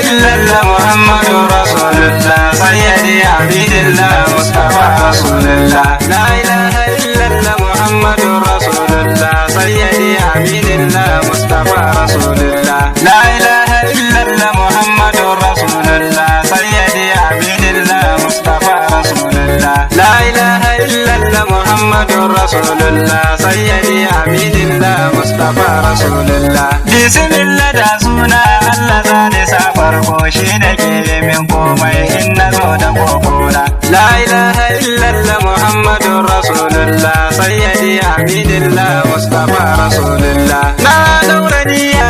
محمد رسول الله سيدي عبيد الله مصطفى رسول الله لا إله إلا الله محمد رسول الله سيدي عبيد الله مصطفى رسول الله لا إله إلا الله محمد رسول الله سيدي عبيد الله مصطفى رسول الله لا إله إلا الله محمد رسول الله سيدي عبيد الله مصطفى رسول الله بسم الله دعونا الله زاني سافر shi da ke min komai in na zo da kokona la ilaha illallah muhammadun rasulullah sayyidi abidillah mustafa rasulullah na daura niyya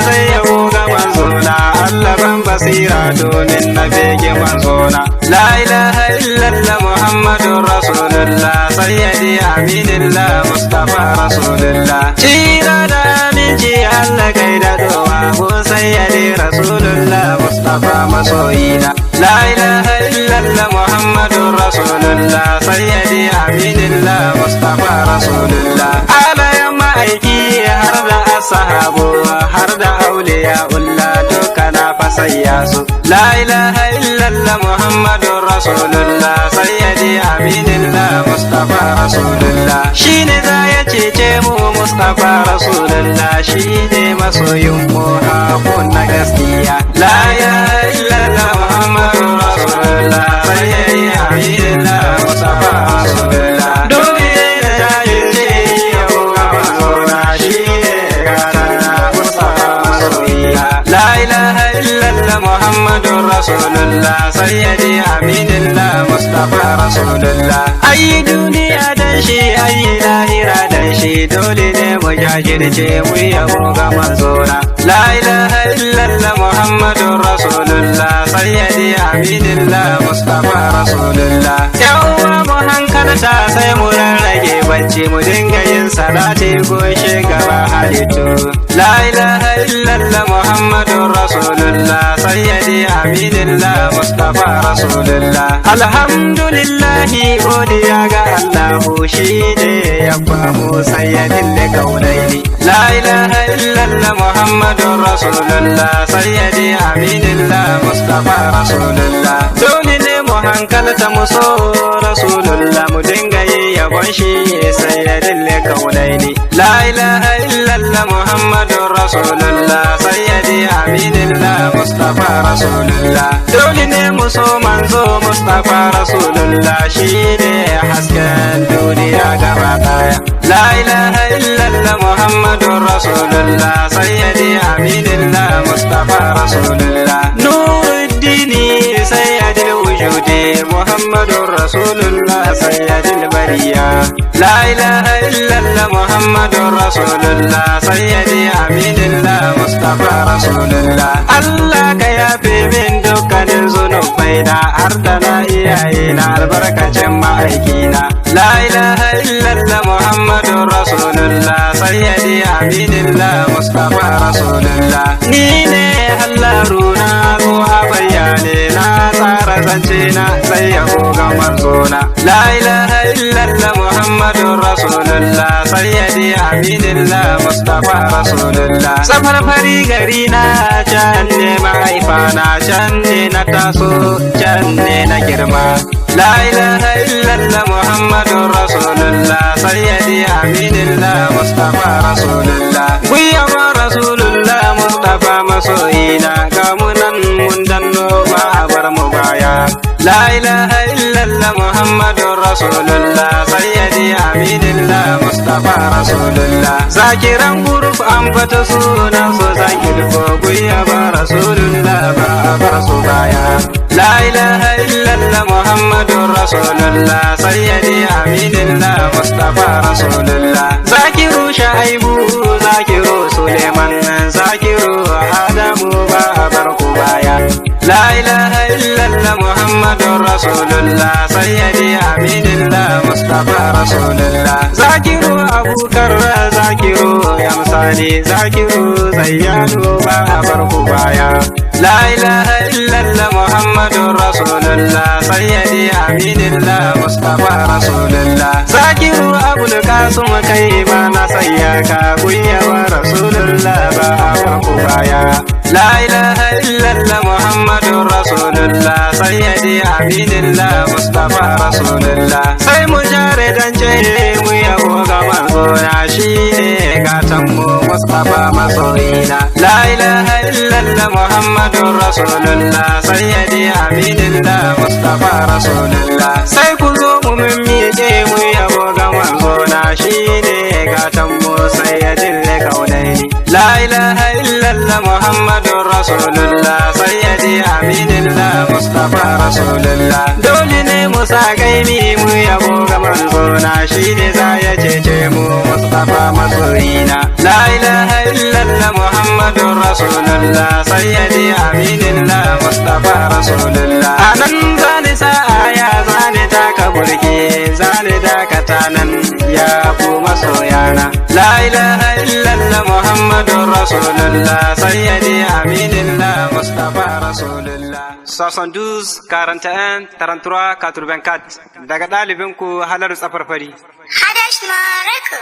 zai yabo ga manzona Allah ban basira domin na bege manzona la ilaha illallah muhammadun rasulullah sayyidi abidillah mustafa rasulullah jira da aminci Allah kai da dowa ko sayyidi rasulullah mustafa masoyina la ilaha illallah muhammadun rasulullah sayyidi abidillah mustafa rasulullah alayan ma'aiki har da ashabu har da auliya ullah duka na fasayya su la ilaha illallah muhammadun rasulullah sayyidi abidillah mustafa rasulullah shine za ya cece mu mustafa rasulullah shine masoyin mu hakun na gaskiya la ilaha illallah muhammadun rasulullah sayyidi abidillah mustafa rasulullah dole da yace yau ga manzona shine garana mustafa masoyiya la ilaha illallah muhammadun rasulullah sayyidi abidillah mustafa rasulullah ayi duniya dan shi ayi lahira dan shi dole ne mu jajirce mu yabo ga manzona la ilaha illallah muhammadun rasulullah sayyidi abidillah mustafa rasulullah yawwa mu hankalta sai mu rarrage bacci mu dinga yin salati goshe gaba halittu la ilaha illallah muhammadun rasulullah sayyidi abidillah mustafa rasulullah alhamdulillah godiya ga Allah shine ya bamu sayyidin kaunaini la ilaha illallah muhammadun rasulullah sayyidi abidillah mustafa rasulullah dole ne mu hankalta mu so rasulullah mu dinga yi yabon shi sayyidin kaunaini la ilaha illallah muhammadun rasulullah sayyidi abidillah mustafa rasulullah dole ne mu so manzo mustafa rasulullah shine hasken duniya gaba daya la ilaha illallah muhammadun rasulullah sayyidi abidillah mustafa rasulullah nuruddini sayyidil wujudi muhammadun rasulullah sayyidil bariya la ilaha illallah muhammadun rasulullah sayyidi abidillah mustafa rasulullah Allah ka yafe min dukkanin zunubaina har da na iyayena albarkacin ma'aikina la ilaha illallah muhammadun rasulullah sayyidi abidillah mustafa rasulullah ni ne hallaruna ko a bayyane na tsara zance na sai yabo ga manzona la ilaha illallah muhammadun rasulullah sayyidi abidillah mustafa rasulullah safar fari gari na can ne mahaifana can ne na taso can ne na girma la ilaha illallah muhammadun rasulullah sayyidi abidillah mustafa rasulullah guyama rasulullah mustafa masoyina ga munan mun danno ba a bar mu baya la ilaha illallah muhammadun rasulullah sayyidi abidillah mustafa rasulullah zakiran guruf an fata sunan su zakirko guyama rasulullah ba a bar su baya la ilaha illallah muhammadun rasulullah sayyidi abidillah mustafa rasulullah zakiru shaibu zakiru suleiman zakiru adamu ba a bar ku baya la ilaha illallah muhammadun rasulullah sayyidi abidillah mustafa rasulullah zakiru abukar zakiru ya misali zakiru zayyanu ba a bar ku baya La ilaha illallah Muhammadur Rasulullah sayyidi aminillah Mustafa Rasulullah Zakiru Abul Qasim kai ma na sayyaka guyyawa Rasulullah ba ku baya La ilaha illallah Muhammadur Rasulullah sayyidi aminillah Mustafa Rasulullah sai mu jare dan ce mu yabo ga manzo na shine gatan mu Mustafa masoyina La ilaha illallah Muhammadur Rasulullah sayyidi aminillah Mustafa Rasulullah sai ku zo mu mimmike mu yabo ga manzo na shine gatan mu sayyidil kaunaini La ilaha illallah Muhammadur Rasulullah sayyidi aminillah Mustafa Rasulullah dole ne mu sa gaimi mu yabo ga manzo na shine za ya cece mu Mustafa masoyina La ilaha illallah Muhammadur Rasulullah sayyidi aminillah Mustafa Rasulullah anan zani sa aya zani taka burki zani dakata nan ya ku masoyana La ilaha illallah Muhammadur Rasulullah sayyidi aminillah Mustafa Rasulullah 72 41 33 84 daga ɗalibinku Halar Tsafarfari. Hadash Mareko.